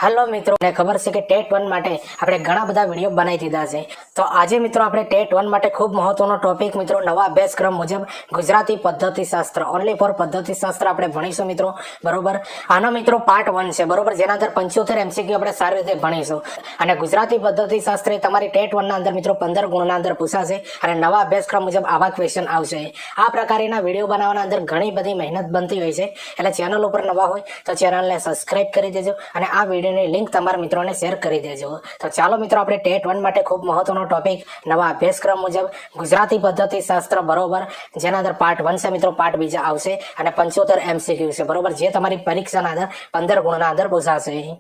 Hello मित्रों ने खबर है कि टेट 1 માટે આપણે ઘણા બધા વિડિયો બનાવી દીધા છે। તો આજે મિત્રો આપણે ટેટ 1 માટે ખૂબ મહત્વનો ટોપિક મિત્રો નવા અભ્યાસક્રમ મુજબ ગુજરાતી પદ્ધતિશાસ્ત્ર ઓનલી ફોર પદ્ધતિશાસ્ત્ર આપણે ભણીશું મિત્રો, બરોબર। આનો મિત્રો પાર્ટ 1 છે, બરોબર, જેના અંદર 75 એમસીક્યુ આપણે સારી રીતે ભણીશું। અને ગુજરાતી પદ્ધતિશાસ્ત્ર તમારી ટેટ 1 ના અંદર મિત્રો 15 ગુણના અંદર પૂછાશે અને નવા અભ્યાસક્રમ મુજબ આવા ક્વેશ્ચન આવશે। આ પ્રકારના વિડિયો બનાવવાના અંદર ઘણી બધી મહેનત બનતી હોય છે, એટલે ચેનલ ઉપર નવા હોય તો ચેનલને સબસ્ક્રાઇબ કરી દેજો અને આ વિડિયોની લિંક તમારા મિત્રોને શેર કરી દેજો। તો ચાલો મિત્રો આપણે ટેટ 1 માટે ખૂબ મહત્વનો ટોપિક નવા અભ્યાસક્રમ મુજબ ગુજરાતી પદ્ધતિશાસ્ત્ર, બરોબર, જેના અંદર પાર્ટ 1 છે મિત્રો, પાર્ટ 2 આવશે અને 75 એમસીક્યુ છે, બરોબર, જે તમારી પરીક્ષાના અંદર 15 ગુણના અંદર પૂછાશે।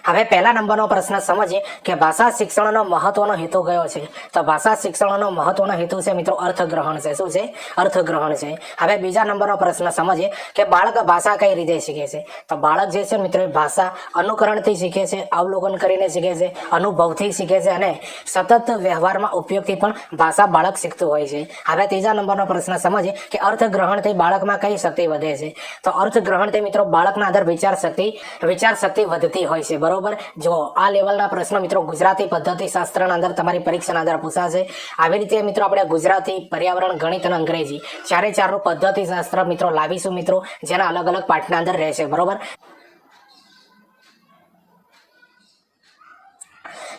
હવે પહેલા નંબરનો પ્રશ્ન સમજીએ કે ભાષા શિક્ષણનો મહત્વનો હેતુ કયો છે। તો ભાષા શિક્ષણનો મહત્વનો હેતુ છે મિત્રો અર્થગ્રહણ છે। શું છે? અર્થગ્રહણ છે। હવે બીજા નંબરનો પ્રશ્ન સમજીએ કે બાળક ભાષા કઈ રીતે શીખે છે। તો બાળક જે છે મિત્રો ભાષા અનુકરણથી શીખે છે, અવલોકન કરીને શીખે છે, અનુભવથી શીખે છે અને સતત વ્યવહારમાં ઉપયોગથી પણ ભાષા બાળક શીખતું હોય છે। હવે ત્રીજા નંબરનો પ્રશ્ન સમજીએ કે અર્થગ્રહણથી બાળકમાં કઈ શક્તિ વધે છે। તો અર્થગ્રહણથી મિત્રો બાળકના અંદર વિચાર શક્તિ વધતી હોય છે, બરોબર। જો આ લેવલના પ્રશ્નો મિત્રો ગુજરાતી પદ્ધતિશાસ્ત્રના અંદર તમારી પરીક્ષાના અંદર પૂછાશે। આવી રીતે મિત્રો આપણે ગુજરાતી, પર્યાવરણ, ગણિત અને અંગ્રેજી ચારે ચારનું પદ્ધતિશાસ્ત્ર મિત્રો લાવીશું મિત્રો, જેના અલગ અલગ પાઠના અંદર રહેશે, બરોબર।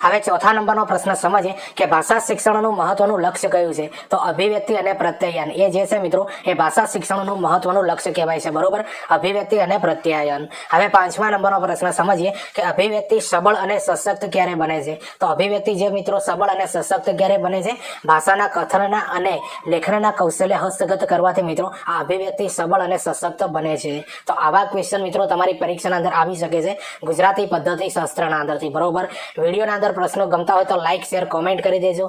હવે ચોથા નંબરનો પ્રશ્ન સમજીએ કે ભાષા શિક્ષણનું મહત્વનું લક્ષ્ય કયું છે। તો અભિવ્યક્તિ અને પ્રત્યાયન એ જે છે મિત્રો એ ભાષા શિક્ષણનું મહત્વનું લક્ષ્ય કહેવાય છે, બરોબર, અભિવ્યક્તિ અને પ્રત્યાયન। હવે પાંચમા નંબરનો પ્રશ્ન સમજીએ કે અભિવ્યક્તિ સબળ અને સશક્ત ક્યારે બને છે। તો અભિવ્યક્તિ જે મિત્રો સબળ અને સશક્ત ક્યારે બને છે? ભાષાના કથનના અને લેખનના કૌશલ્ય હસ્તગત કરવાથી મિત્રો આ અભિવ્યક્તિ સબળ અને સશક્ત બને છે। તો આવા ક્વેશ્ચન મિત્રો તમારી પરીક્ષાના અંદર આવી શકે છે ગુજરાતી પદ્ધતિશાસ્ત્રના અંદરથી, બરોબર। વિડીયોના અંદર પ્રશ્નો ગમતા હોય તો લાઈક, શેર, કોમેન્ટ કરી દેજો।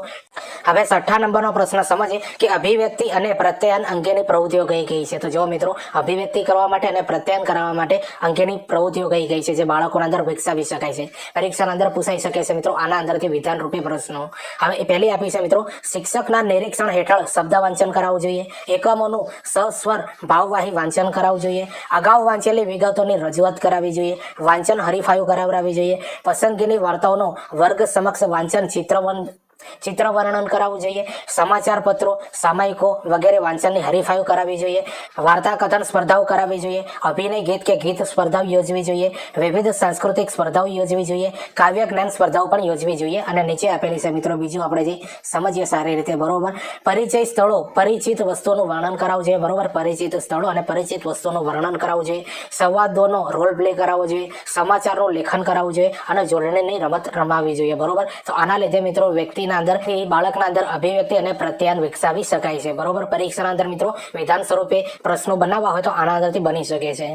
હવે છઠ્ઠા નંબરનો પ્રશ્ન સમજીએ કે અભિવ્યક્તિ અને પ્રત્યાયન અંગેની પ્રવૃત્તિઓ કઈ કઈ છે। તો જો મિત્રો અભિવ્યક્તિ કરવા માટે અને પ્રત્યાયન કરવા માટે અંગેની પ્રવૃત્તિઓ કઈ કઈ છે જે બાળકોના અંદર વિકસાવી શકાય છે, પરીક્ષાના અંદર પૂછાઈ શકે છે મિત્રો આના અંદરથી વિધાન રૂપી પ્રશ્નો। હવે એ પહેલી આપી છે મિત્રો શિક્ષકના નિરીક્ષણ હેઠળ શબ્દ વાંચન કરાવવું જોઈએ, એકમોનું સસ્વર ભાવવાહી વાંચન કરાવવું જોઈએ, અગાઉ વાંચેલી વિગતોની રજૂઆત કરાવવી જોઈએ, વાંચન હરીફાઈઓ કરાવવી જોઈએ, પસંદગીની વાર્તાઓનો વર્ગ સમક્ષ વાંચન ચિત્ર વર્ણન કરાવવું જોઈએ, સમાચાર પત્રો, સામાયિકો વગેરે વાંચનની હરીફાઈઓ કરાવવી જોઈએ, વાર્તા કથન સ્પર્ધાઓ કરાવવી જોઈએ, અભિનય ગીત કે ગીત સ્પર્ધાઓ યોજવી જોઈએ, વિવિધ સાંસ્કૃતિક સ્પર્ધાઓ યોજવી જોઈએ, કાવ્ય જ્ઞાન સ્પર્ધાઓ પણ યોજવી જોઈએ। અને નીચે આપેલી છે મિત્રો બીજું આપણે જે સમજીએ સારી રીતે, બરોબર, પરિચય સ્થળો, પરિચિત વસ્તુઓનું વર્ણન કરાવવું જોઈએ, બરોબર, પરિચિત સ્થળો અને પરિચિત વસ્તુઓનું વર્ણન કરાવવું જોઈએ, સંવાદોનો રોલ પ્લે કરાવવો જોઈએ, સમાચારનું લેખન કરાવવું જોઈએ અને જોડણીની રમત રમાવવી જોઈએ, બરોબર। તો આના લીધે મિત્રો વ્યક્તિના અંદરથી બાળકના અંદર અભિવ્યક્તિ અને પ્રત્યાયન વિકસાવી શકાય છે, બરોબર। પરીક્ષાના અંદર મિત્રો વિધાન સ્વરૂપે પ્રશ્નો બનાવવા હોય તો આના અંદરથી બની શકે છે।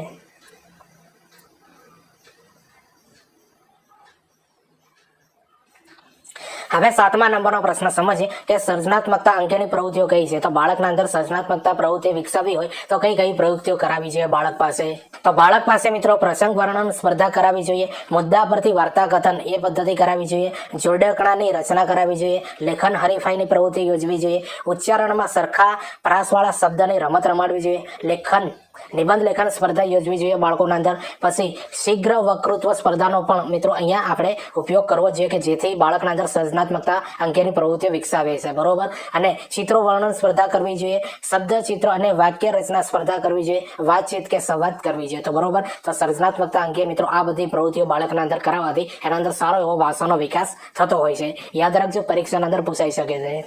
હવે સાતમા નંબરનો પ્રશ્ન સમજીએ કે સર્જનાત્મકતા અંગેની પ્રવૃત્તિઓ કઈ છે। તો બાળકના અંદર સર્જનાત્મકતા પ્રવૃત્તિ વિકસાવી હોય તો કઈ કઈ પ્રવૃત્તિઓ કરાવી જોઈએ બાળક પાસે। તો બાળક પાસે મિત્રો પ્રસંગ વર્ણન સ્પર્ધા કરાવવી જોઈએ, મુદ્દા પરથી વાર્તા કથન એ પદ્ધતિ કરાવવી જોઈએ, જોડકણાની રચના કરાવવી જોઈએ, લેખન હરીફાઈની પ્રવૃત્તિ યોજવી જોઈએ, ઉચ્ચારણમાં સરખા પ્રાસવાળા શબ્દની રમત રમાડવી જોઈએ, નિબંધ લેખન સ્પર્ધા યોજવી જોઈએ બાળકોના અંદર। પછી શીઘ્ર વક્તૃત્વ સ્પર્ધાનો પણ મિત્રો અહીંયા આપણે ઉપયોગ કરવો જોઈએ કે જેથી બાળકના અંદર સર્જનાત્મકતા અંગેની પ્રવૃત્તિઓ વિકસાવે છે, બરોબર। અને ચિત્રો વર્ણન સ્પર્ધા કરવી જોઈએ, શબ્દ ચિત્ર અને વાક્ય રચના સ્પર્ધા કરવી જોઈએ, વાતચીત કે સંવાદ કરવી જોઈએ, તો બરોબર। તો સર્જનાત્મકતા અંગે મિત્રો આ બધી પ્રવૃત્તિઓ બાળકના અંદર કરાવવાથી એના અંદર સારો એવો ભાષાનો વિકાસ થતો હોય છે, યાદ રાખજો, પરીક્ષાના અંદર પૂછાઈ શકે છે।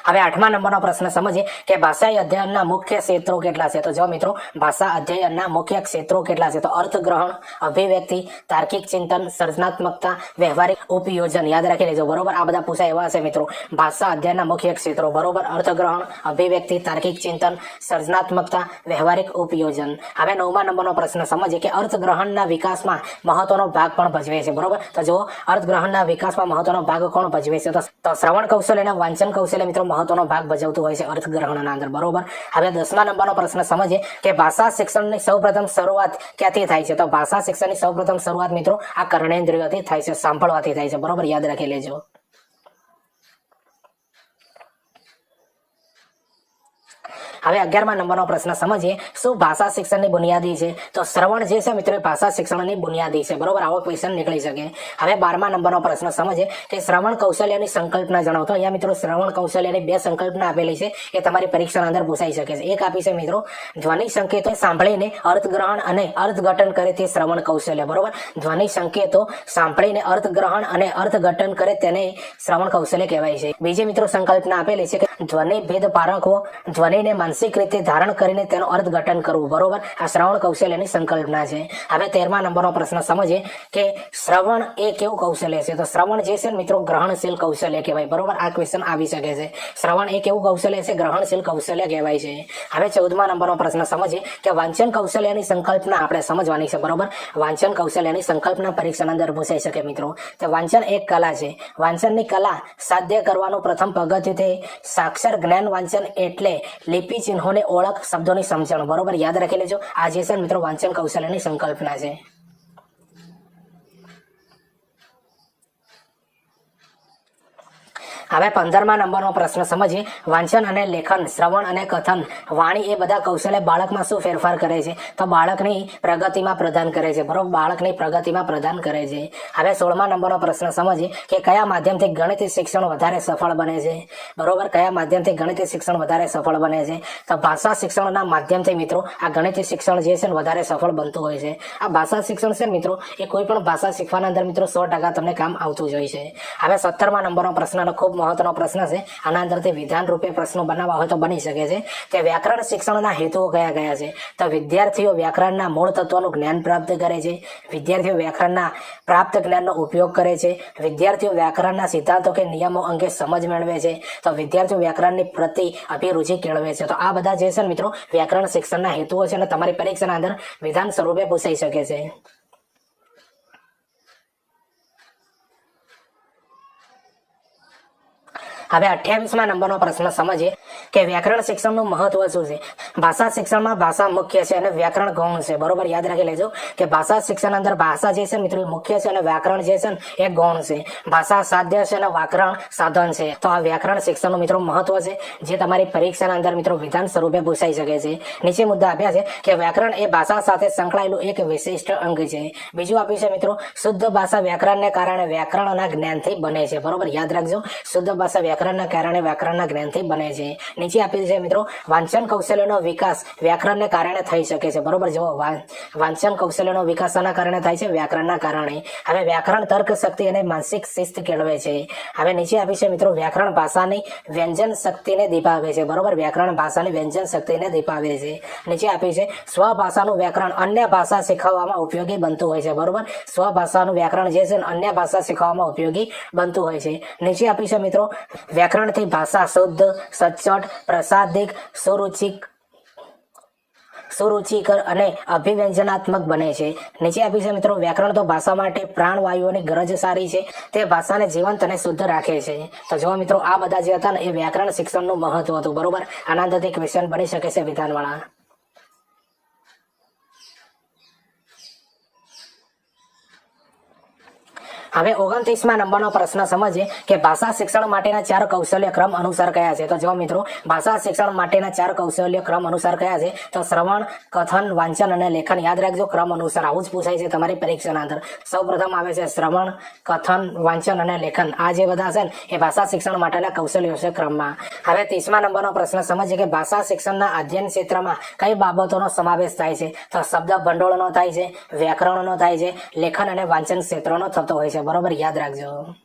હવે આઠમા નંબરનો પ્રશ્ન સમજીએ કે ભાષા અધ્યયનના મુખ્ય ક્ષેત્રો કેટલા છે। તો જો મિત્રો ભાષા અધ્યયનના મુખ્ય ક્ષેત્રો કેટલા છે? તો અર્થગ્રહણ, અભિવ્યક્તિ, તાર્કિક ચિંતન, સર્જનાત્મકતા, વ્યવહારિક ઉપયોજન, યાદ રાખી લેજો, બરોબર। આ બધા પૂછાય એવા છે મિત્રો ભાષા અધ્યયનના મુખ્ય ક્ષેત્રો, બરોબર, અર્થગ્રહણ, અભિવ્યક્તિ, તાર્કિક ચિંતન, સર્જનાત્મકતા, વ્યવહારિક ઉપયોજન। હવે નવમા નંબરનો પ્રશ્ન સમજીએ કે અર્થગ્રહણના વિકાસમાં મહત્વનો ભાગ પણ ભજવે છે, બરોબર। તો જો અર્થગ્રહણના વિકાસમાં મહત્વનો ભાગ કોણ ભજવે છે? તો શ્રવણ કૌશલ્ય અને વાંચન કૌશલ્ય મિત્રો મહત્વનો ભાગ ભજવતું હોય છે અર્થગ્રહણના અંદર, બરોબર। હવે 10મા નંબરનો પ્રશ્ન સમજીએ કે ભાષા શિક્ષણની સૌપ્રથમ શરૂઆત ક્યાંથી થાય છે? તો ભાષા શિક્ષણની સૌપ્રથમ શરૂઆત મિત્રો આ કર્ણેન્દ્રિયોથી થાય છે, સાંભળવાથી થાય છે, બરોબર, યાદ રાખી લેજો। હવે 11મા નંબરનો પ્રશ્ન સમજીએ, શું ભાષા શિક્ષણની બુનિયાદી છે? તો શ્રવણ જે છે મિત્રો એ ભાષા શિક્ષણની બુનિયાદી છે, બરોબર. આવો ક્વેશ્ચન નીકળી શકે. હવે 12મા નંબરનો પ્રશ્ન સમજીએ કે શ્રવણ કૌશલ્યની સંકલ્પના જણાવો. તો અહીંયા મિત્રો શ્રવણ કૌશલ્યની બે સંકલ્પના આપેલી છે, એ તમારી પરીક્ષાના અંદર પૂછાઈ શકે છે. એક આપી છે મિત્રો, ધ્વનિ સંકેતો સાંભળીને અર્થગ્રહણ અને અર્થઘટન કરે તે શ્રવણ કૌશલ્ય, બરોબર. ધ્વનિ સંકેતો સાંભળીને અર્થગ્રહણ અને અર્થઘટન કરે તેને શ્રવણ કૌશલ્ય કહેવાય છે. બીજી મિત્રો સંકલ્પના આપેલી છે કે ધ્વનિ ભેદ પારખવો, ધ્વનિને માનસિક રીતે ધારણ કરીને તેનું અર્થઘટન કરવું, બરોબર. આ શ્રવણ કૌશલ્યની સંકલ્પના છે. હવે 13મા નંબરનો પ્રશ્ન સમજીએ કે શ્રવણ એ કેવું કૌશલ્ય છે? તો શ્રવણ જે છે મિત્રો ગ્રહણશીલ કૌશલ્ય કહેવાય, બરોબર. આ ક્વેશ્ચન આવી શકે છે. શ્રવણ એ કેવું કૌશલ્ય છે? ગ્રહણશીલ કૌશલ્ય કહેવાય છે. હવે 14મા નંબરનો પ્રશ્ન સમજીએ કે વાંચન કૌશલ્યની સંકલ્પના આપણે સમજવાની છે, બરોબર. વાંચન કૌશલ્યની સંકલ્પના પરીક્ષાના અંદર પૂછાઈ શકે મિત્રો. તો વાંચન એક કલા છે. વાંચનની કલા સાધ્ય કરવાનું પ્રથમ પગથિયું તે સાક્ષર જ્ઞાન વાંચન એટલે લિપિ ચિહ્નોની ઓળખ, શબ્દોની સમજણ, બરોબર. યાદ રાખી લેજો. આ જે છે મિત્રો વાંચન કૌશલ્યની સંકલ્પના છે. હવે 15મા નંબરનો પ્રશ્ન સમજીએ, વાંચન અને લેખન, શ્રવણ અને કથન, વાણી એ બધા કૌશલ્ય બાળકમાં શું ફેરફાર કરે છે? તો બાળકની પ્રગતિમાં પ્રદાન કરે છે, બરોબર. બાળકની પ્રગતિમાં પ્રદાન કરે છે. હવે 16મા નંબરનો પ્રશ્ન સમજીએ કે કયા માધ્યમથી ગણિત શિક્ષણ વધારે સફળ બને છે, બરોબર. કયા માધ્યમથી ગણિત શિક્ષણ વધારે સફળ બને છે? તો ભાષા શિક્ષણના માધ્યમથી મિત્રો આ ગણિત શિક્ષણ જે છે વધારે સફળ બનતું હોય છે. આ ભાષા શિક્ષણ છે મિત્રો એ કોઈ પણ ભાષા શીખવાના અંદર મિત્રો 100% તમને કામ આવતું જ હોય છે. હવે 17મા નંબરનો પ્રશ્ન ખૂબ મહત્વનો પ્રશ્ન છે. આના અંદરથી વિધાન રૂપે પ્રશ્નો બનાવવા હોય તો બની શકે છે કે વ્યાકરણ શિક્ષણના હેતુઓ કયા કયા છે? તો વિદ્યાર્થીઓ વ્યાકરણના મૂળ તત્વોનું જ્ઞાન પ્રાપ્ત કરે છે, વિદ્યાર્થીઓ વ્યાકરણના પ્રાપ્ત જ્ઞાનનો ઉપયોગ કરે છે, વિદ્યાર્થીઓ વ્યાકરણના સિદ્ધાંતો કે નિયમો અંગે સમજ મેળવે છે, તો વિદ્યાર્થીઓ વ્યાકરણની પ્રતિ અભિરુચિ કેળવે છે. તો આ બધા જે છે મિત્રો વ્યાકરણ શિક્ષણના હેતુઓ છે અને તમારી પરીક્ષાના અંદર વિધાન સ્વરૂપે પૂછાઈ શકે છે. હવે 28મા નંબરનો પ્રશ્ન સમજીએ કે વ્યાકરણ શિક્ષણનું મહત્વ શું છે? ભાષા શિક્ષણમાં ભાષા મુખ્ય છે અને વ્યાકરણ ગૌણ છે, બરોબર. યાદ રાખી લેજો કે ભાષા શિક્ષણ અંદર ભાષા જે છે મિત્રો મુખ્ય છે અને વ્યાકરણ જે છે એ ગૌણ છે. ભાષા સાધ્ય છે અને વ્યાકરણ સાધન છે. તો આ વ્યાકરણ શિક્ષણનું મિત્રો મહત્વ છે, જે તમારી પરીક્ષાના અંદર મિત્રો વિધાન સ્વરૂપે પૂછાઈ શકે છે. નીચે મુદ્દા આપ્યા છે કે વ્યાકરણ એ ભાષા સાથે સંકળાયેલું એક વિશિષ્ટ અંગ છે. બીજું આપ્યું છે મિત્રો, શુદ્ધ ભાષા વ્યાકરણને કારણે વ્યાકરણના જ્ઞાનથી બને છે, બરોબર. યાદ રાખજો, શુદ્ધ ભાષા વ્યાકરણના કારણે વ્યાકરણના જ્ઞાનથી બને છે. નીચે આપેલ છે મિત્રો, વાંચન કૌશલ્યનો વિકાસ વ્યાકરણને કારણે થઈ શકે છે, બરોબર. જો વાંચન કૌશલ્યનો વિકાસ શાના કારણે થાય છે? વ્યાકરણના કારણે. હવે વ્યાકરણ તર્ક શક્તિ અને માનસિક શિસ્ત કેળવે છે. હવે નીચે આપી છે મિત્રો, વ્યાકરણ ભાષાની વ્યંજન શક્તિને દીપાવે છે, બરોબર. વ્યાકરણ ભાષાની વ્યંજન શક્તિને દીપાવે છે. નીચે આપી છે, સ્વભાષાનું વ્યાકરણ અન્ય ભાષા શીખવવામાં ઉપયોગી બનતું હોય છે, બરોબર. સ્વભાષાનું વ્યાકરણ જે છે અન્ય ભાષા શીખવવામાં ઉપયોગી બનતું હોય છે. નીચે આપી છે મિત્રો, વ્યાકરણથી ભાષા શુદ્ધ, સચોટ, પ્રસાદિક, સુરુચિકર અને અભિવ્યંજનાત્મક બને છે. નીચે આપી છે મિત્રો, વ્યાકરણ તો ભાષા માટે પ્રાણવાયુઓની ગરજ સારી છે, તે ભાષાને જીવંત અને શુદ્ધ રાખે છે. તો જો મિત્રો આ બધા જે હતા ને એ વ્યાકરણ શિક્ષણનું મહત્વ હતું, બરોબર. આના અંદરથી ક્વેશ્ચન બની શકે છે વિધાનવાળા. હવે 29મા નંબરનો પ્રશ્ન સમજીએ કે ભાષા શિક્ષણ માટેના 4 કૌશલ્ય ક્રમ અનુસાર કયા છે? તો જો મિત્રો ભાષા શિક્ષણ માટેના 4 કૌશલ્ય ક્રમ અનુસાર કયા છે? તો શ્રવણ, કથન, વાંચન અને લેખન. યાદ રાખજો, ક્રમ અનુસાર આવું જ પૂછાય છે તમારી પરીક્ષાના અંદર. સૌપ્રથમ આવે છે શ્રવણ, કથન, વાંચન અને લેખન. આ જે બધા છે ને એ ભાષા શિક્ષણ માટેના કૌશલ્યો છે ક્રમમાં. હવે 30મા નંબરનો પ્રશ્ન સમજીએ કે ભાષા શિક્ષણના અધ્યયન ક્ષેત્રમાં કઈ બાબતોનો સમાવેશ થાય છે? તો શબ્દ ભંડોળનો થાય છે, વ્યાકરણનો થાય છે, લેખન અને વાંચન ક્ષેત્રનો થતો હોય છે, બરોબર. યાદ રાખજો.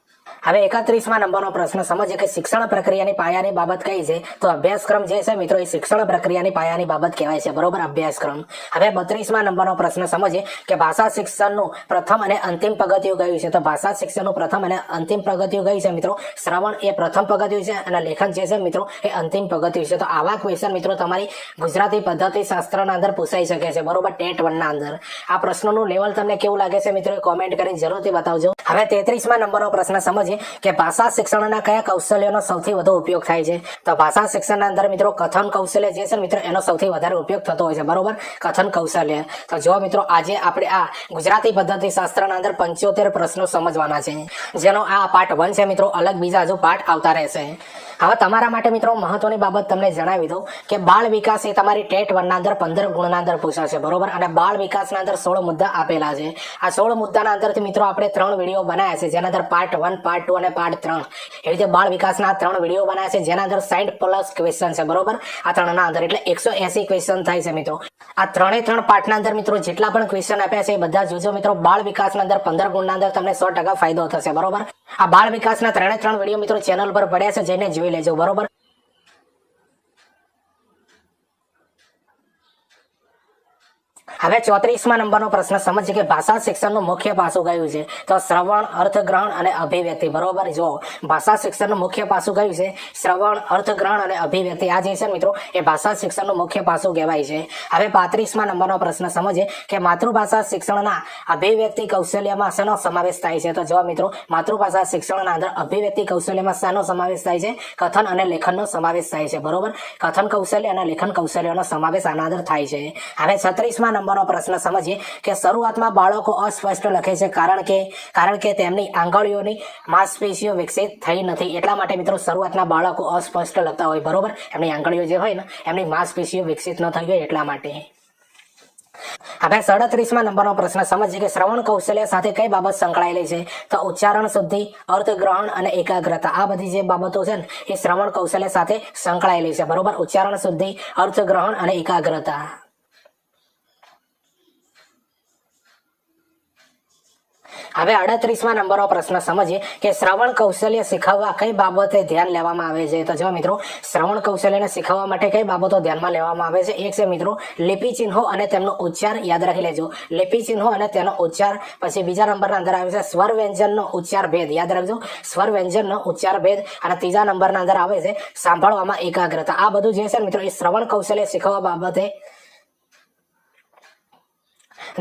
હવે 31મા નંબરનો પ્રશ્ન સમજીએ કે શિક્ષણ પ્રક્રિયાની પાયાની બાબત કઈ છે? તો અભ્યાસક્રમ જે છે મિત્રો એ શિક્ષણ પ્રક્રિયાની પાયાની બાબત કહેવાય છે, બરોબર. અભ્યાસક્રમ. હવે 32મા નંબરનો પ્રશ્ન સમજીએ કે ભાષા શિક્ષણનું પ્રથમ અને અંતિમ પગથિયું કયું છે? તો ભાષા શિક્ષણનું પ્રથમ અને અંતિમ પગથિયું કયું છે મિત્રો? શ્રવણ એ પ્રથમ પગથિયું છે અને લેખન જે છે મિત્રો એ અંતિમ પગથિયું છે. તો આવા ક્વેશ્ચન મિત્રો તમારી ગુજરાતી પદ્ધતિ શાસ્ત્રના અંદર પૂછાઈ શકે છે, બરોબર. ટેટ 1 ના અંદર. આ પ્રશ્નોનું લેવલ તમને કેવું લાગે છે મિત્રો કોમેન્ટ કરીને જરૂરથી બતાવજો. હવે 33મા નંબરનો પ્રશ્ન સમજીએ કે ભાષા શિક્ષણના કયા કૌશલ્યનો સૌથી વધુ ઉપયોગ થાય છે? તો ભાષા શિક્ષણના અંદર મિત્રો કથન કૌશલ્ય જે છે મિત્રો એનો સૌથી વધારે ઉપયોગ થતો હોય છે, બરોબર. કથન કૌશલ્ય. તો જો મિત્રો આજે આપણે આ ગુજરાતી પદ્ધતિ શાસ્ત્રના અંદર 75 પ્રશ્નો સમજવાના છે, જેનો આ પાર્ટ 1 છે મિત્રો. અલગ બીજા હજુ પાર્ટ આવતા રહેશે. હવે તમારા માટે મિત્રો મહત્વની બાબત તમને જણાવી દઉં કે બાળ વિકાસ એ તમારી ટેટ 1 ના અંદર 15 ગુણના અંદર પૂછાશે, બરોબર. અને બાળ વિકાસના અંદર 16 મુદ્દા આપેલા છે. આ 16 મુદ્દાના અંદરથી મિત્રો આપણે 3 વિડીયો બનાવ્યા છે, જેના અંદર પાર્ટ 1, પાર્ટ 2 અને પાર્ટ 3 એવી રીતે બાળ વિકાસના 3 વિડીયો બનાવ્યા છે, જેના અંદર 60+ ક્વેશ્ચન છે, બરોબર. આ 3ના અંદર એટલે 180 ક્વેશ્ચન થાય છે મિત્રો. આ 3 પાર્ટના અંદર મિત્રો જેટલા પણ ક્વેશ્ચન આપ્યા છે એ બધા જોજો મિત્રો. બાળ વિકાસના અંદર 15 ગુણના અંદર તમને 100% ફાયદો થશે, બરોબર. આ બાળ વિકાસના 3 વિડીયો મિત્રો ચેનલ પર પડ્યા છે, જઈને જોઈ લેજો, બરોબર. હવે 34મા નંબરનો પ્રશ્ન સમજીએ કે ભાષા શિક્ષણનું મુખ્ય પાસું કયું છે? તો શ્રવણ, અર્થગ્રહણ અને અભિવ્યક્તિ, બરોબર. જો ભાષા શિક્ષણનું મુખ્ય પાસું કયું છે? શ્રવણ, અર્થગ્રહણ અને અભિવ્યક્તિ. આ જે છે મિત્રો એ ભાષા શિક્ષણનું મુખ્ય પાસું કહેવાય છે. હવે 35મા નંબરનો પ્રશ્ન સમજીએ કે માતૃભાષા શિક્ષણના અભિવ્યક્તિ કૌશલ્યમાં શેનો સમાવેશ થાય છે? તો જો મિત્રો માતૃભાષા શિક્ષણના અંદર અભિવ્યક્તિ કૌશલ્યમાં શાનો સમાવેશ થાય છે? કથન અને લેખનનો સમાવેશ થાય છે, બરોબર. કથન કૌશલ્ય અને લેખન કૌશલ્યનો સમાવેશ આના અંદર થાય છે. હવે 36મા નંબરનો પ્રશ્ન સમજીએ કે શરૂઆતમાં બાળકો અસ્પષ્ટ લખે છે કારણ કે તેમની આંગળીઓની માંસપેશીઓ વિકસિત થઈ નથી. એટલા માટે મિત્રો શરૂઆતના બાળકો અસ્પષ્ટ લખતા હોય, બરોબર. એમની આંગળીઓ જે હોય ને એમની માંસપેશીઓ વિકસિત ન થઈ હોય એટલા માટે. હવે 37મા નંબરનો પ્રશ્ન સમજીએ કે શ્રવણ કૌશલ્ય સાથે કઈ બાબત સંકળાયેલી છે? તો ઉચ્ચારણ શુદ્ધિ, અર્થગ્રહણ અને એકાગ્રતા. આ બધી જે બાબતો છે ને એ શ્રવણ કૌશલ્ય સાથે સંકળાયેલી છે, બરોબર. ઉચ્ચારણ શુદ્ધિ, અર્થગ્રહણ અને એકાગ્રતા. હવે 38મા નંબરનો પ્રશ્ન સમજીએ કે શ્રવણ કૌશલ્ય શીખવવા કઈ બાબતે ધ્યાન લેવામાં આવે છે? તો જો મિત્રો શ્રવણ કૌશલ્યને શીખવવા માટે કઈ બાબતો ધ્યાનમાં લેવામાં આવે છે? એક છે મિત્રો લિપિ ચિહ્નો અને તેમનો ઉચ્ચાર, યાદ રાખી લેજો. લિપિ ચિહ્નો અને તેનો ઉચ્ચાર. પછી બીજા નંબરના અંદર આવે છે સ્વર વ્યંજનનો ઉચ્ચાર ભેદ, યાદ રાખજો. સ્વર વ્યંજનનો ઉચ્ચાર ભેદ. અને ત્રીજા નંબરના અંદર આવે છે સાંભળવામાં એકાગ્રતા. આ બધું જે છે મિત્રો એ શ્રવણ કૌશલ્ય શીખવવા બાબતે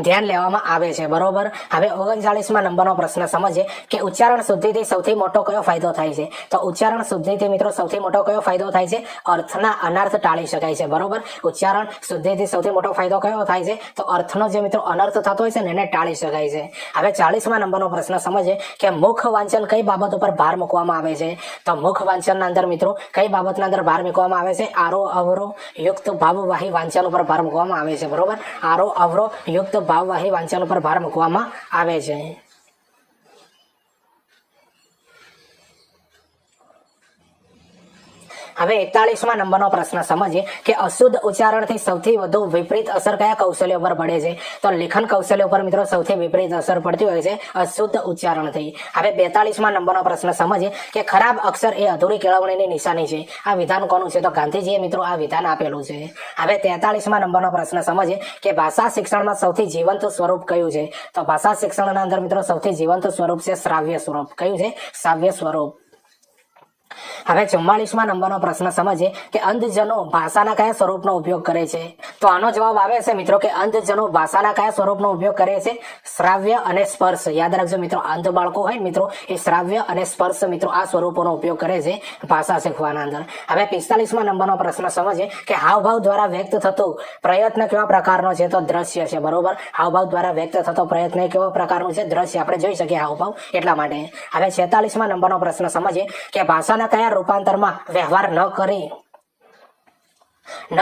ધ્યાન લેવામાં આવે છે, બરોબર. હવે 39મા નંબરનો પ્રશ્ન સમજીએ કે ઉચ્ચારણ શુદ્ધિથી સૌથી મોટો કયો ફાયદો થાય છે? તો ઉચ્ચારણ શુદ્ધિથી મિત્રો સૌથી મોટો કયો ફાયદો થાય છે? અર્થના અનર્થ ટાળી શકાય છે, બરોબર. ઉચ્ચારણ શુદ્ધિથી સૌથી મોટો ફાયદો કયો થાય છે? તો અર્થનો જે મિત્રો અનર્થ થતો હોય છે ને એને ટાળી શકાય છે. હવે 40મા નંબરનો પ્રશ્ન સમજીએ કે મુખ વાંચન કઈ બાબત ઉપર ભાર મૂકવામાં આવે છે? તો મુખ વાંચનના અંદર મિત્રો કઈ બાબતના અંદર ભાર મૂકવામાં આવે છે? આરો અવરો યુક્ત ભાવવાહી વાંચન ઉપર ભાર મૂકવામાં આવે છે, બરોબર. આરો અવરો યુક્ત ભાવવાહી વાંચન ઉપર ભાર મૂકવામાં આવે છે. હવે 41મા નંબરનો પ્રશ્ન સમજીએ કે અશુદ્ધ ઉચ્ચારણથી સૌથી વધુ વિપરીત અસર કયા કૌશલ્ય ઉપર પડે છે? તો લેખન કૌશલ્ય ઉપર મિત્રો સૌથી વિપરીત અસર પડતી હોય છે અશુદ્ધ ઉચ્ચારણથી. હવે 42મા નંબરનો પ્રશ્ન સમજીએ કે ખરાબ અક્ષર એ અધૂરી કેળવણીની નિશાની છે. આ વિધાન કોનું છે? તો ગાંધીજીએ મિત્રો આ વિધાન આપેલું છે. હવે 43મા નંબરનો પ્રશ્ન સમજીએ કે ભાષા શિક્ષણમાં સૌથી જીવંત સ્વરૂપ કયું છે? તો ભાષા શિક્ષણના અંદર મિત્રો સૌથી જીવંત સ્વરૂપ છે શ્રાવ્ય સ્વરૂપ. કયું છે? શ્રાવ્ય સ્વરૂપ. હવે 44મા નંબરનો પ્રશ્ન સમજીએ કે અંધજનો ભાષાના કયા સ્વરૂપનો ઉપયોગ કરે છે? તો આનો જવાબ આવે છે મિત્રો કે અંધજનો ભાષાના કયા સ્વરૂપનો ઉપયોગ કરે છે? શ્રાવ્ય અને સ્પર્શ. યાદ રાખજો મિત્રો, અંધ બાળકો હોય મિત્રો એ શ્રાવ્ય અને સ્પર્શ મિત્રો આ સ્વરૂપોનો ઉપયોગ કરે છે ભાષા શીખવાના અંદર. હવે 45મા નંબરનો પ્રશ્ન સમજીએ કે હાવભાવ દ્વારા વ્યક્ત થતો પ્રયત્ન કેવા પ્રકારનો છે? તો દ્રશ્ય છે, બરોબર. હાવભાવ દ્વારા વ્યક્ત થતો પ્રયત્ન કેવા પ્રકારનો છે? દ્રશ્ય. આપણે જોઈ શકીએ હાવભાવ એટલા માટે. હવે 46મા નંબરનો પ્રશ્ન સમજીએ કે ભાષાના કયા રૂપાંતરમાં વ્યવહાર ન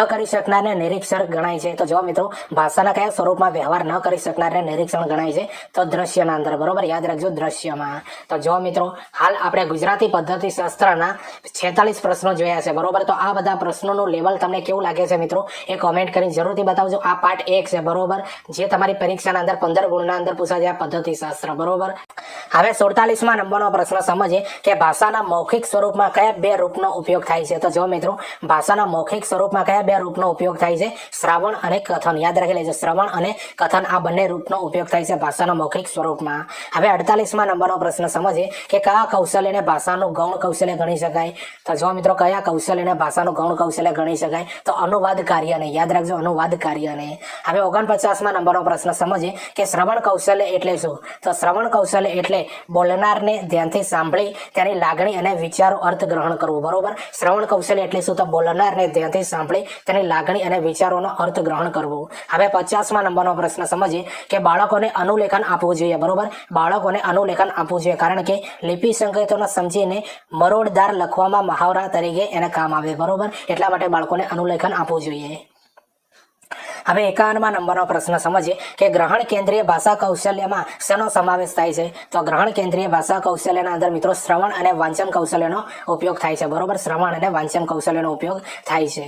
કરી શકનારને નિરીક્ષણ ગણાય છે? તો જો મિત્રો ભાષાના કયા સ્વરૂપમાં વ્યવહાર ન કરી શકનારને નિરીક્ષણ ગણાય છે? તો દ્રશ્યના અંદર, બરોબર. યાદ રાખજો દ્રશ્યમાં. તો જો મિત્રો હાલ આપણે ગુજરાતી પદ્ધતિ શાસ્ત્રના 46 પ્રશ્નો જોયા છે, બરોબર. તો આ બધા પ્રશ્નોનું લેવલ તમને કેવું લાગે છે મિત્રો એ કોમેન્ટ કરીને જરૂરથી બતાવજો. આ પાર્ટ 1 છે, બરોબર, જે તમારી પરીક્ષાના અંદર 15 ગુણના અંદર પૂછાય છે પદ્ધતિ શાસ્ત્ર, બરોબર. હવે 47મા નંબરનો પ્રશ્ન સમજીએ કે ભાષાના મૌખિક સ્વરૂપમાં કયા બે રૂપનો ઉપયોગ થાય છે? તો જો મિત્રો ભાષાના મૌખિક સ્વરૂપમાં કયા બે રૂપનો ઉપયોગ થાય છે? શ્રાવણ અને કથન. યાદ રાખી લેજો, શ્રવણ અને કથન આ બંને રૂપનો ઉપયોગ થાય છે ભાષાના મૌખિક સ્વરૂપમાં. હવે 48મા નંબરનો પ્રશ્ન સમજીએ કે કયા કૌશલ્યને ભાષાનું ગૌણ કૌશલ્ય ગણી શકાય? તો જો મિત્રો કયા કૌશલ્યને ભાષાનું ગૌણ કૌશલ્ય ગણી શકાય? તો અનુવાદ કાર્યને. યાદ રાખજો, અનુવાદ કાર્યને. હવે 49મા નંબરનો પ્રશ્ન સમજીએ કે શ્રવણ કૌશલ્ય એટલે શું? તો શ્રવણ કૌશલ્ય એટલે એટલે બોલનારને ધ્યાનથી સાંભળી તેની લાગણી અને વિચારો અર્થ ગ્રહણ કરવું. બરોબર, શ્રવણ કૌશલ્ય એટલે શું? તો બોલનારને ધ્યાનથી સાંભળી તેની લાગણી અને વિચારોનો અર્થ ગ્રહણ કરવું. હવે 50મા નંબરનો પ્રશ્ન સમજીએ કે બાળકોને અનુલેખન આપવું જોઈએ. બરોબર, બાળકોને અનુલેખન આપવું જોઈએ કારણ કે લિપિ સંકેતોને સમજીને મરોડદાર લખવામાં મહાવરા તરીકે એને કામ આવે. બરોબર, એટલા માટે બાળકોને અનુલેખન આપવું જોઈએ. હવે 51મા નંબરનો પ્રશ્ન સમજીએ કે ગ્રહણ કેન્દ્રીય ભાષા કૌશલ્યમાં શેનો સમાવેશ થાય છે? તો ગ્રહણ કેન્દ્રીય ભાષા કૌશલ્યના અંદર મિત્રો શ્રવણ અને વાંચન કૌશલ્યનો ઉપયોગ થાય છે. બરોબર, શ્રવણ અને વાંચન કૌશલ્યનો ઉપયોગ થાય છે.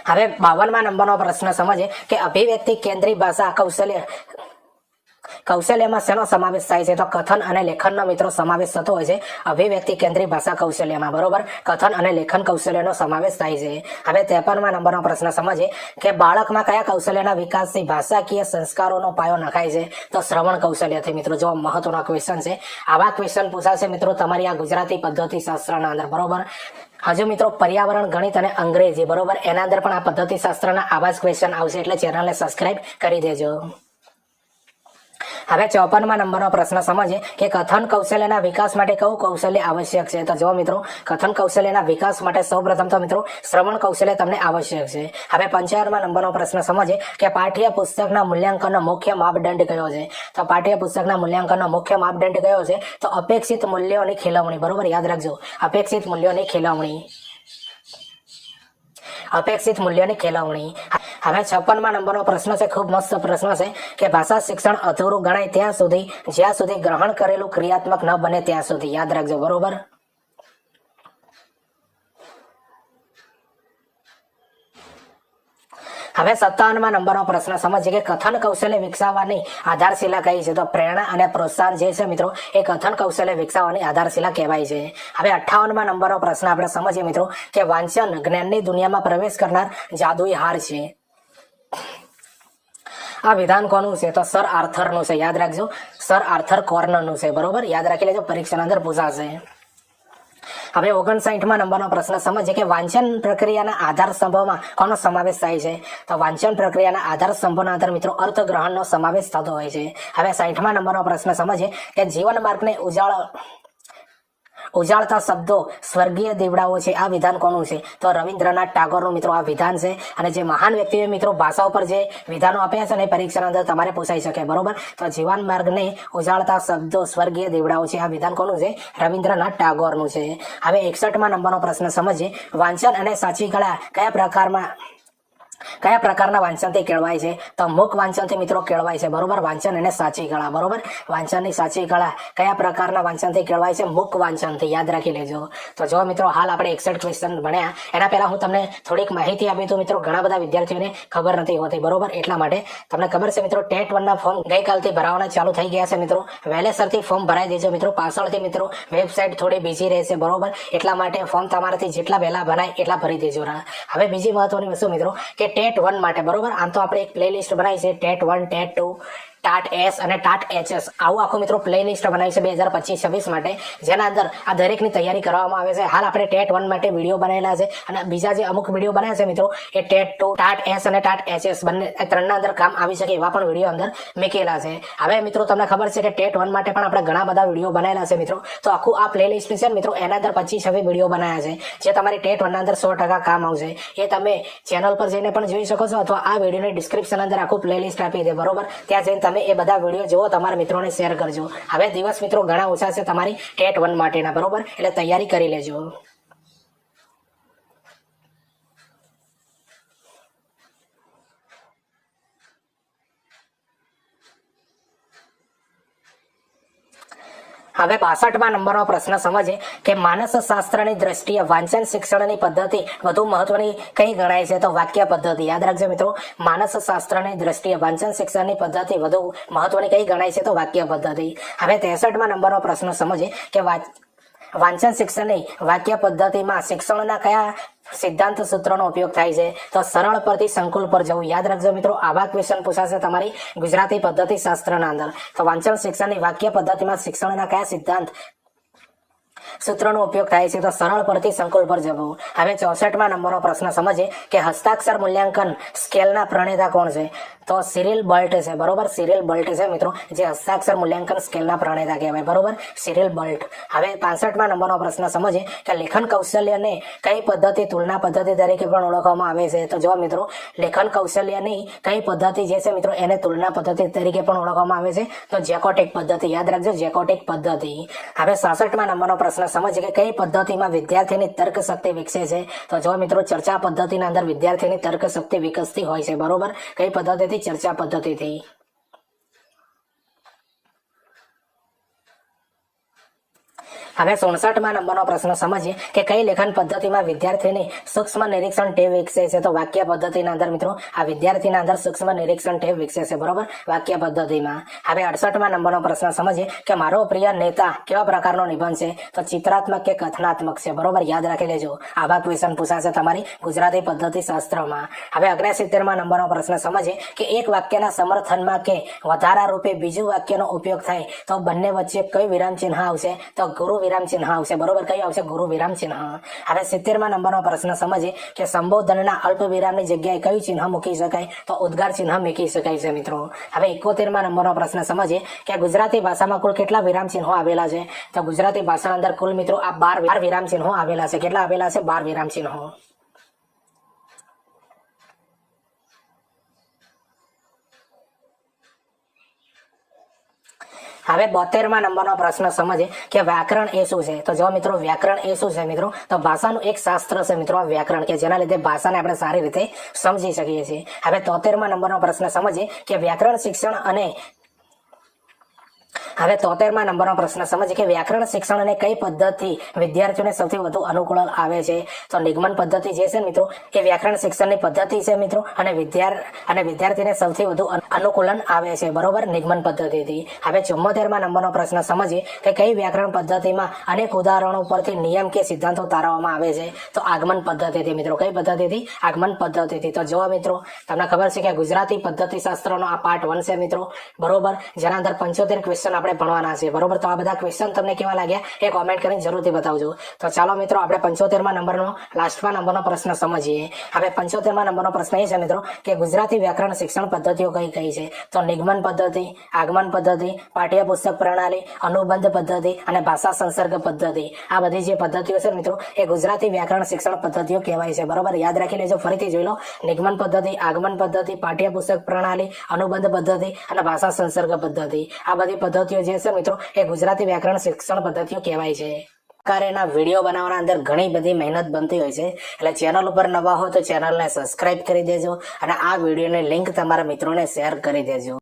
હવે 52મા નંબરનો પ્રશ્ન સમજીએ કે અભિવ્યક્તિ કેન્દ્રીય ભાષા કૌશલ્યમાં શેનો સમાવેશ થાય છે? તો કથન અને લેખનનો મિત્રો સમાવેશ થતો હોય છે અભિવ્યક્તિ કેન્દ્રીય ભાષા કૌશલ્યમાં. બરોબર, કથન અને લેખન કૌશલ્યનો સમાવેશ થાય છે. હવે 53મા નંબરનો પ્રશ્ન સમજીએ કે બાળકમાં કયા કૌશલ્યના વિકાસથી ભાષાકીય સંસ્કારોનો પાયો નખાય છે? તો શ્રવણ કૌશલ્યથી. મિત્રો જો મહત્વનો ક્વેશ્ચન છે, આવા ક્વેશ્ચન પૂછાશે મિત્રો તમારી આ ગુજરાતી પદ્ધતિ શાસ્ત્રના અંદર. બરોબર, હજુ મિત્રો પર્યાવરણ, ગણિત અને અંગ્રેજી, બરોબર, એના અંદર પણ આ પદ્ધતિ શાસ્ત્રના આવા જ ક્વેશ્ચન આવશે એટલે ચેનલને સબસ્ક્રાઇબ કરી દેજો. હવે 54મા નંબરનો પ્રશ્ન સમજીએ કે કથન કૌશલ્યના વિકાસ માટે કયું કૌશલ્ય આવશ્યક છે? તો જો મિત્રો કથન કૌશલ્યના વિકાસ માટે સૌપ્રથમ તો મિત્રો શ્રવણ કૌશલ્ય તમને આવશ્યક છે. હવે 55મા નંબરનો પ્રશ્ન સમજીએ કે પાઠ્ય પુસ્તકના મૂલ્યાંકનનો મુખ્ય માપદંડ કયો છે? તો પાઠ્ય પુસ્તકના મૂલ્યાંકનનો મુખ્ય માપદંડ કયો છે? તો અપેક્ષિત મૂલ્યોની ખીલવણી. બરોબર, યાદ રાખજો, અપેક્ષિત મૂલ્યોની ખીલવણી. અપેક્ષિત મૂલ્યની ખીલવણી. હવે 56મા નંબરનો પ્રશ્ન છે, ખૂબ મસ્ત પ્રશ્ન છે કે ભાષા શિક્ષણ અધૂરું ગણાય ત્યાં સુધી જ્યાં સુધી ગ્રહણ કરેલું ક્રિયાત્મક ન બને ત્યાં સુધી. યાદ રાખજો. બરોબર, હવે 57મા નંબરનો પ્રશ્ન સમજીએ કે કથન કૌશલ્ય વિકસાવવાની આધારશિલા કઈ છે? તો પ્રેરણા અને પ્રોત્સાહન જે છે મિત્રો એ કથન કૌશલ્ય વિકસાવવાની આધારશિલા કહેવાય છે. હવે 58મા નંબરનો પ્રશ્ન આપણે સમજીએ મિત્રો કે વાંચન જ્ઞાનની દુનિયામાં પ્રવેશ કરનાર જાદુઈ હાર છે. આ વિધાન કોનું છે? તો સર આર્થરનું છે. યાદ રાખજો, સર આર્થર કોર્નરનું છે. બરોબર, યાદ રાખી લેજો, પરીક્ષાના અંદર પૂછાશે. હવે 59મા નંબરનો પ્રશ્ન સમજીએ કે વાંચન પ્રક્રિયાના આધાર સ્તંભોમાં કોનો સમાવેશ થાય છે? તો વાંચન પ્રક્રિયાના આધાર સ્તંભોના અંદર મિત્રો અર્થગ્રહણનો સમાવેશ થતો હોય છે. હવે 60મા નંબરનો પ્રશ્ન સમજીએ કે જીવન માર્ગને ઉજાળતા શબ્દો સ્વર્ગીય દીવડાઓ છે. આ વિધાન કોનું છે? તો રવિન્દ્રનાથ ટાગોરનું મિત્રો આ વિધાન છે. અને જે મહાન વ્યક્તિઓએ મિત્રો ભાષા ઉપર જે વિધાનો આપ્યા છે ને પરીક્ષાના અંદર તમારે પૂછાઈ શકે. બરોબર, તો જીવન માર્ગને ઉજાળતા શબ્દો સ્વર્ગીય દીવડાઓ છે. આ વિધાન કોનું છે? રવિન્દ્રનાથ ટાગોરનું છે. હવે 61મા નંબરનો પ્રશ્ન સમજીએ વાંચન અને સાચી કળા કયા પ્રકારના વાંચનથી કેળવાય છે? તો મુખ વાંચનથી મિત્રો કેળવાય છે. બરોબર, વાંચન અને સાચી કળા. બરોબર, વાંચનની સાચી કળા કયા પ્રકારના વાંચનથી કેળવાય છે? મુખ વાંચનથી. યાદ રાખી લેજો. તો જો મિત્રો હાલ આપણે 61 ક્વેશ્ચન ભણ્યા, એના પહેલા હું તમને થોડીક માહિતી આપી. તો મિત્રો ઘણા બધા વિદ્યાર્થીઓને ખબર નથી હોતી. બરોબર, એટલા માટે તમને ખબર છે મિત્રો ટેટ 1ના ફોર્મ ગઈકાલથી ભરાવાના ચાલુ થઈ ગયા છે. મિત્રો વહેલેસરથી ફોર્મ ભરાઈ દેજો. મિત્રો પાછળથી મિત્રો વેબસાઇટ થોડી બીજી રહેશે. બરોબર, એટલા માટે ફોર્મ તમારાથી જેટલા વહેલા ભરાય એટલા ભરી દેજો. હવે બીજી મહત્વની વસ્તુ મિત્રો કે ટેટ 1 માટે. બરોબર, આમ તો આપણે એક પ્લેલિસ્ટ બનાવી છે ટેટ 1, ટેટ 2, ટાટ એસ અને ટાટ એચએસ. આવું આખું મિત્રો પ્લેલિસ્ટ બનાવી છે 2025-26 માટે, જેના અંદર આ દરેકની તૈયારી કરવામાં આવે છે. હાલ આપણે ટેટ 1 માટે વિડીયો બનાવેલા છે અને બીજા જે અમુક વિડીયો બનાવ્યા છે મિત્રો એ ટેટ 2, ટાટ એસ અને ટાટ એચએસ બંને ત્રણના અંદર કામ આવી શકે એવા પણ વિડીયો અંદર મૂકેલા છે. હવે મિત્રો તમને ખબર છે કે ટેટ 1 માટે પણ આપણે ઘણા બધા વિડીયો બનાવેલા છે મિત્રો. તો આખું આ પ્લેલિસ્ટ છે મિત્રો, એના અંદર 25-26 વિડીયો બનાવ્યા છે જે તમારી ટેટ 1 ના અંદર 100% કામ આવશે. એ તમે ચેનલ પર જઈને પણ જોઈ શકો છો અથવા આ વિડીયોની ડિસ્ક્રિપ્શન અંદર આખું પ્લેલિસ્ટ આપી દે. બરોબર, ત્યાં જઈને તમે એ બધા વિડીયો જુઓ, તમારા મિત્રોને શેર કરજો. હવે દિવસ મિત્રો ઘણા ઓછા છે તમારી ટેટ 1 માટેના. બરોબર, એટલે તૈયારી કરી લેજો. હવે 62મા નંબરનો પ્રશ્ન સમજીએ કે માનસ શાસ્ત્રની દ્રષ્ટિએ વાંચન શિક્ષણની પદ્ધતિ વધુ મહત્વની કઈ ગણાય છે? તો વાક્ય પદ્ધતિ. યાદ રાખજો મિત્રો, માનસ શાસ્ત્રની દ્રષ્ટિએ વાંચન શિક્ષણની પદ્ધતિ વધુ મહત્વની કઈ ગણાય છે? તો વાક્ય પદ્ધતિ. હવે 63મા નંબરનો પ્રશ્ન સમજીએ કે વાંચન શિક્ષણની વાક્ય પદ્ધતિમાં શિક્ષણના કયા સિદ્ધાંત સૂત્રનો ઉપયોગ થાય છે? તો સરળ પરથી સંકુલ પર જવું. યાદ રાખજો મિત્રો, આવા ક્વેશ્ચન પૂછાશે તમારી ગુજરાતી પદ્ધતિ શાસ્ત્રના અંદર. તો વાંચન શિક્ષણની વાક્ય પદ્ધતિમાં શિક્ષણના કયા સિદ્ધાંત સૂત્રનો ઉપયોગ થાય છે? તો સરળ પરથી સંકુલ પર જવું. હવે 64માં નંબરનો પ્રશ્ન સમજીએ કે હસ્તાક્ષર મૂલ્યાંકન સ્કેલના પ્રણેતા કોણ છે? તો સિરિલ બર્ટ છે, બરોબર. સિરિલ બર્ટ છે મિત્રો, જે હસ્તાક્ષર મૂલ્યાંકન સ્કેલના પ્રણેતા કહેવાય, બરોબર, સિરિલ બર્ટ. હવે 65માં નંબરનો પ્રશ્ન સમજીએ કે લેખન કૌશલ્યને કઈ પદ્ધતિ તુલના પદ્ધતિ તરીકે પણ ઓળખવામાં આવે છે? તો જો મિત્રો, લેખન કૌશલ્યની કઈ પદ્ધતિ જે છે મિત્રો, એને તુલના પદ્ધતિ તરીકે પણ ઓળખવામાં આવે છે. તો જેકોટિક પદ્ધતિ, યાદ રાખજો, જેકોટિક પદ્ધતિ. હવે 66માં નંબરનો પ્રશ્ન સમજીએ કે કઈ પદ્ધતિમાં વિદ્યાર્થીની તર્ક શક્તિ વિકસે છે? તો જો મિત્રો, ચર્ચા પદ્ધતિના અંદર વિદ્યાર્થીની તર્ક શક્તિ વિકસતી હોય છે, બરોબર. કઈ પદ્ધતિથી? ચર્ચા પદ્ધતિથી. હવે 67માં નંબરનો પ્રશ્ન સમજીએ કે કઈ લેખન પદ્ધતિમાં વિદ્યાર્થીની સૂક્ષ્મ નિરીક્ષણ ટેવ વિકસે છે? તો વાક્ય પદ્ધતિના અંદર મિત્રો, આ વિદ્યાર્થીના અંદર સૂક્ષ્મ નિરીક્ષણ ટેવ વિકસે છે, બરોબર, વાક્ય પદ્ધતિમાં. હવે 68માં નંબરનો પ્રશ્ન સમજીએ કે મારો પ્રિય નેતા કેવા પ્રકારનો નિબંધ છે? તો ચિત્રાત્મક કે કથનાત્મક છે, બરોબર, યાદ રાખી લેજો. આવા ક્વેશ્ચન પૂછાશે તમારી ગુજરાતી પદ્ધતિ શાસ્ત્રમાં. હવે 69માં નંબરનો પ્રશ્ન સમજીએ કે એક વાક્યના સમર્થનમાં કે વધારા રૂપે બીજું વાક્યનો ઉપયોગ થાય તો બંને વચ્ચે કઈ વિરામ ચિહ્ન આવશે? તો ગુરુ વિરામ ચિહ્ન આવશે, બરોબર. કયું આવશે? ગુરુ વિરામ ચિહ્ન. હવે 70માં નંબરનો પ્રશ્ન સમજીએ કે સંબોધનના અલ્પ વિરામની જગ્યાએ કયું ચિહ્ન મૂકી શકાય? તો ઉદ્ગાર ચિહ્ન મૂકી શકાય છે મિત્રો. હવે 71માં નંબરનો પ્રશ્ન સમજીએ કે ગુજરાતી ભાષામાં કુલ કેટલા વિરામ ચિહ્નો આવેલા છે? તો ગુજરાતી ભાષાના અંદર કુલ મિત્રો આ 12 વિરામ ચિહ્નો આવેલા છે. કેટલા આવેલા છે? 12 વિરામ ચિહ્નો. હવે 72માં નંબરનો પ્રશ્ન સમજીએ કે વ્યાકરણ એ શું છે? તો જો મિત્રો, વ્યાકરણ એ શું છે મિત્રો? તો ભાષાનું એક શાસ્ત્ર છે મિત્રો આ વ્યાકરણ, કે જેના લીધે ભાષાને આપણે સારી રીતે સમજી શકીએ છીએ. હવે 73માં નંબરનો પ્રશ્ન સમજીએ કે વ્યાકરણ શિક્ષણ અને હવે 73માં નંબરનો પ્રશ્ન સમજીએ કે વ્યાકરણ શિક્ષણ અને કઈ પદ્ધતિ વિદ્યાર્થીઓને સૌથી વધુ અનુકૂળ આવે છે? તો નિગમન પદ્ધતિ જે છે મિત્રો, એ વ્યાકરણ શિક્ષણની પદ્ધતિ છે મિત્રો, અને વિદ્યાર્થીને સૌથી વધુ અનુકૂલન આવે છે, બરોબર, નિગમન પદ્ધતિથી. હવે 74માં નંબરનો પ્રશ્ન સમજીએ કે કઈ વ્યાકરણ પદ્ધતિમાં અનેક ઉદાહરણો પરથી નિયમ કે સિદ્ધાંતો તારવવામાં આવે છે? તો આગમન પદ્ધતિથી મિત્રો. કઈ પદ્ધતિથી? આગમન પદ્ધતિથી. તો જો મિત્રો, તમને ખબર છે કે ગુજરાતી પદ્ધતિ શાસ્ત્રનો આ પાર્ટ 1 છે મિત્રો, બરોબર, જેના અંદર 75 ક્વેશ્ચન આપણે ભણવાના છે, બરોબર. તો આ બધા ક્વેશ્ચન તમને કેવા લાગ્યા એ કોમેન્ટ કરીને જરૂરથી બતાવજો. તો ચાલો મિત્રો, આપણે 75માં નંબરનો લાસ્ટમાં નંબરનો પ્રશ્ન સમજીએ. હવે 75માં નંબરનો પ્રશ્ન એ છે મિત્રો કે ગુજરાતી વ્યાકરણ શિક્ષણ પદ્ધતિઓ કઈ કઈ છે? તો નિગમન પદ્ધતિ, આગમન પદ્ધતિ, પાઠ્યપુસ્તક પ્રણાલી, અનુબંધ પદ્ધતિ અને ભાષા સંસર્ગ પદ્ધતિ. આ બધી જે પદ્ધતિઓ છે મિત્રો, એ ગુજરાતી વ્યાકરણ શિક્ષણ પદ્ધતિઓ કહેવાય છે, બરોબર. યાદ રાખી લેજો, ફરીથી જોઈ લો. નિગમન પદ્ધતિ, આગમન પદ્ધતિ, પાઠ્યપુસ્તક પ્રણાલી, અનુબંધ પદ્ધતિ અને ભાષા સંસર્ગ પદ્ધતિ. આ બધી પદ્ધતિઓ જે છે મિત્રો, એ ગુજરાતી વ્યાકરણ શિક્ષણ પદ્ધતિઓ કહેવાય છે. પ્રકારના વિડીયો બનાવવાના અંદર ઘણી બધી મહેનત બનતી હોય છે, એટલે ચેનલ ઉપર નવા હો તો ચેનલને સબસ્ક્રાઇબ કરી દેજો અને આ વિડીયોની લિંક તમારા મિત્રોને શેર કરી દેજો.